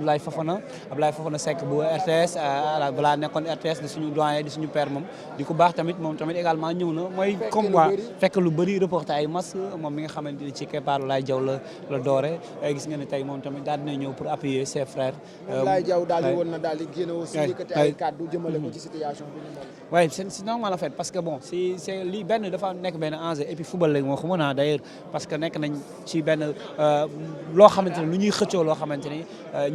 Ablaye Fofana Seck bu RTS balaa nekkoon RTS di suñu doyen di suñu père moom di ko baax tamit moom tamit également ñëw na mooy comme waa fekk lu bëri reporter ay masque moom mi nga xamante ni ci keppaaru Laye Diaw la doore gis nga ne tey moom tamit daal dina ñëw pour appuyer ses frères. Laye Diaw daal di woon na daal di génn aussi yëkkati ay kàddu jëmale ko ci situation bi ni moom. waaye c'est normal en fait parce que bon c'est lii benn dafa nekk benn enjeu et puis football léegi moo ko mën a d'ailleurs parce que nekk nañ ci benn loo xamante ne lu ñuy xëccoo loo xamante ni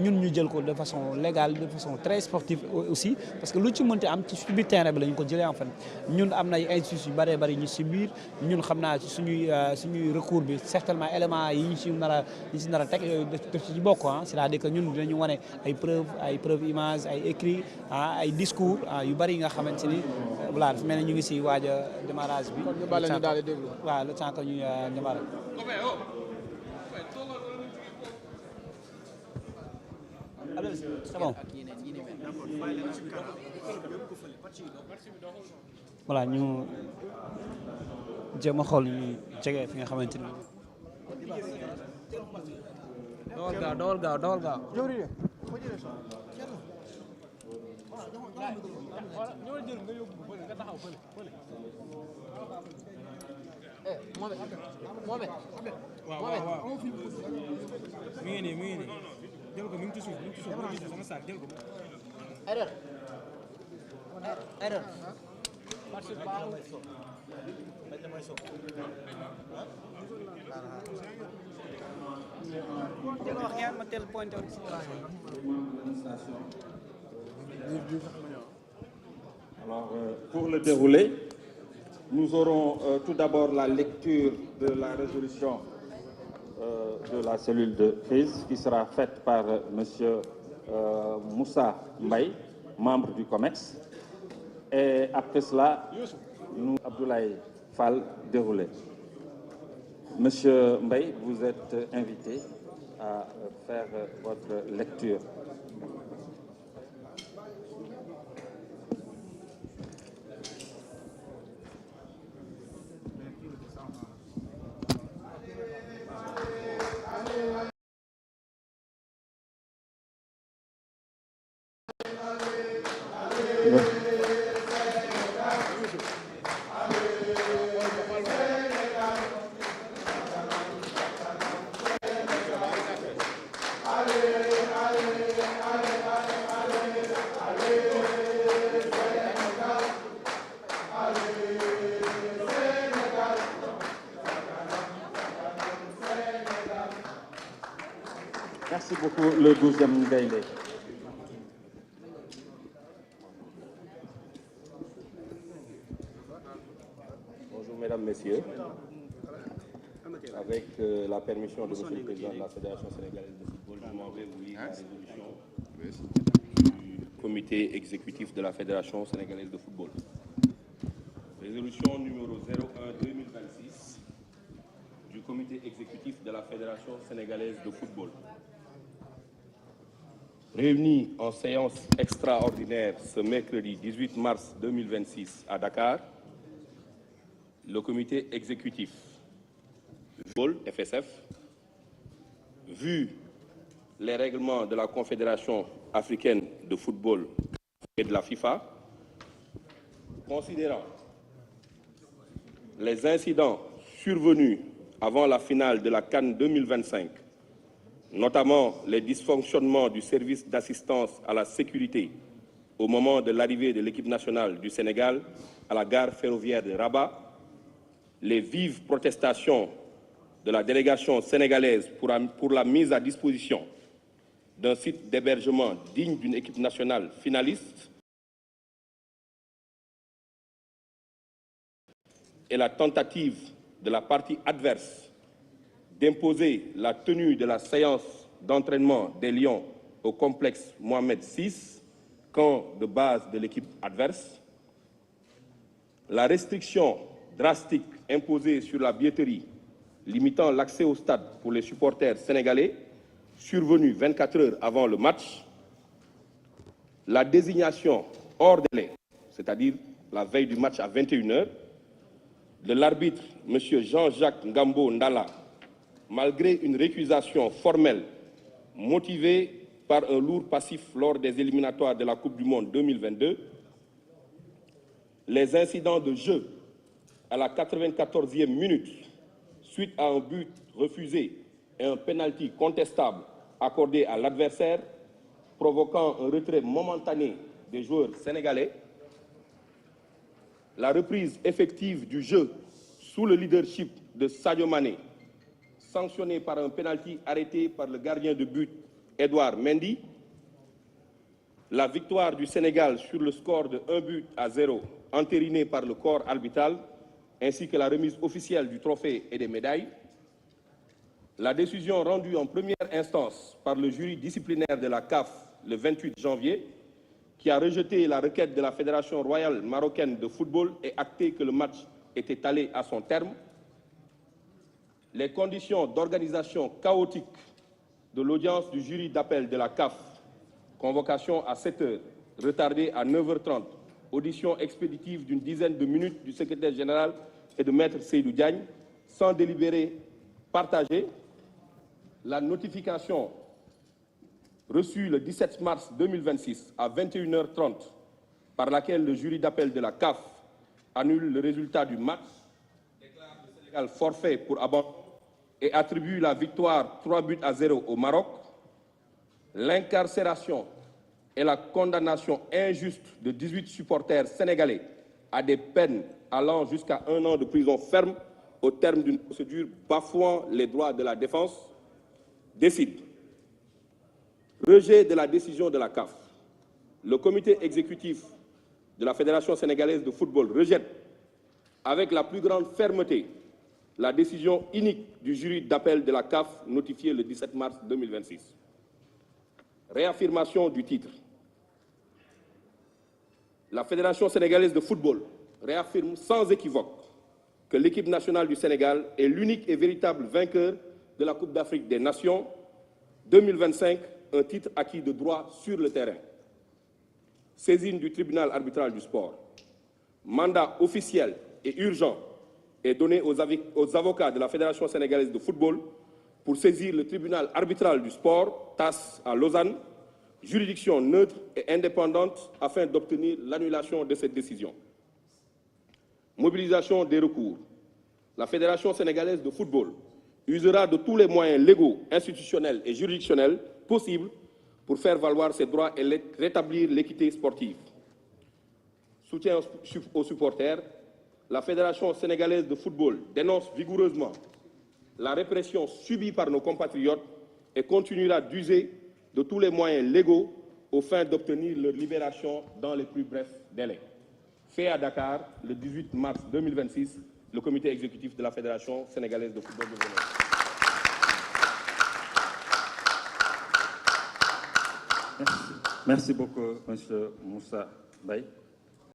ñun ñu jël ko de façon légale de façon très sportive aussi parce que lu ci mënti am ci biir terrain bi la ñu ko jëlee en fait ñun am na ay instituts yu bëree bëri ñu si biir ñun xam naa ci suñuy recours bi certainement éléments yi ñu si nar a teg yooyu def ci bokk c'est-à-dire que ñun dinañu wane ay preuves images ay écrits ay discours yu bëri yi nga xamante ni voilà dafa mel ni ñu ngi si waaj a démarrage bi. kon ñu bàyyi ñu daal di déglu. waaw le temps que ñuy démarrer. C'est bon. Voilà ñu jéem a xool ñu jege fi nga xamante ni. dawal gaaw. waaw mi ngi nii jël ko mi ngi ci suuf sama saak jël ko. erreur. Alors, pour le dérouler, nous aurons tout d'abord la lecture de la résolution de la cellule de crise qui sera faite par monsieur Moussa Mbaye, membre du COMEX. Et après cela, nous, Abdoulaye Fall, dérouler. Monsieur Mbaye, vous êtes invité à faire votre lecture. Merci beaucoup, le 12e Gaïndé. Bonjour mesdames, messieurs. Avec la permission de monsieur le président de la Fédération sénégalaise de football, je m'en vais vous lire la résolution du comité exécutif de la Fédération sénégalaise de football. Résolution numéro 01-2026 du comité exécutif de la Fédération sénégalaise de football. Réunis en séance extraordinaire ce mercredi 18 mars 2026 à Dakar, le comité exécutif du football, FSF, vu les règlements de la Confédération africaine de football et de la FIFA, considérant les incidents survenus avant la finale de la CAN 2025, notamment les dysfonctionnements du service d'assistance à la sécurité au moment de l'arrivée de l'équipe nationale du Sénégal à la gare ferroviaire de Rabat, les vives protestations de la délégation sénégalaise pour la mise à disposition d'un site d'hébergement digne d'une équipe nationale finaliste et la tentative de la partie adverse d'imposer la tenue de la séance d'entraînement des Lions au complexe Mohamed VI, camp de base de l'équipe adverse, la restriction drastique imposée sur la billetterie, limitant l'accès au stade pour les supporters sénégalais, survenue 24 heures avant le match, la désignation hors délai, c'est-à-dire la veille du match à 21 heures, de l'arbitre M. Jean-Jacques Ngambo Ndala, malgré une récusation formelle motivée par un lourd passif lors des éliminatoires de la Coupe du Monde 2022, les incidents de jeu à la 94e minute, suite à un but refusé et un penalty contestable accordé à l'adversaire, provoquant un retrait momentané des joueurs sénégalais, la reprise effective du jeu sous le leadership de Sadio Mané, sanctionné par un penalty arrêté par le gardien de but Edouard Mendy, la victoire du Sénégal sur le score de 1-0 entérinée par le corps arbitral, ainsi que la remise officielle du trophée et des médailles, la décision rendue en première instance par le jury disciplinaire de la CAF le 28 janvier, qui a rejeté la requête de la Fédération royale marocaine de football et acté que le match était allé à son terme, les conditions d'organisation chaotique de l'audience du jury d'appel de la CAF, convocation à 7 h, retardée à 9 h 30, audition expéditive d'une dizaine de minutes du secrétaire général et de Maître Seydou Diagne, sans délibéré partagé, la notification reçue le 17 mars 2026 à 21 h 30, par laquelle le jury d'appel de la CAF annule le résultat du match, déclare le Sénégal forfait pour abandon et attribue la victoire 3-0 au Maroc, l'incarcération et la condamnation injuste de 18 supporters sénégalais à des peines allant jusqu'à 1 an de prison ferme au terme d'une procédure bafouant les droits de la défense, décide. Rejet de la décision de la CAF. Le comité exécutif de la Fédération sénégalaise de football rejette avec la plus grande fermeté la décision unique du jury d'appel de la CAF notifiée le 17 mars 2026. Réaffirmation du titre. La Fédération sénégalaise de football réaffirme sans équivoque que l'équipe nationale du Sénégal est l'unique et véritable vainqueur de la Coupe d'Afrique des Nations 2025, un titre acquis de droit sur le terrain. Saisine du tribunal arbitral du sport. Mandat officiel et urgent est donné aux avocats de la Fédération sénégalaise de football pour saisir le tribunal arbitral du sport, TAS, à Lausanne, juridiction neutre et indépendante, afin d'obtenir l'annulation de cette décision. Mobilisation des recours. La Fédération sénégalaise de football usera de tous les moyens légaux, institutionnels et juridictionnels possibles pour faire valoir ses droits et rétablir l'équité sportive. Soutien aux supporters. La Fédération sénégalaise de football dénonce vigoureusement la répression subie par nos compatriotes et continuera d'user de tous les moyens légaux aux fins d'obtenir leur libération dans les plus brefs délais. Fait à Dakar, le 18 mars 2026, le comité exécutif de la Fédération sénégalaise de football de Grenoble. Merci beaucoup, M. Moussa Baye.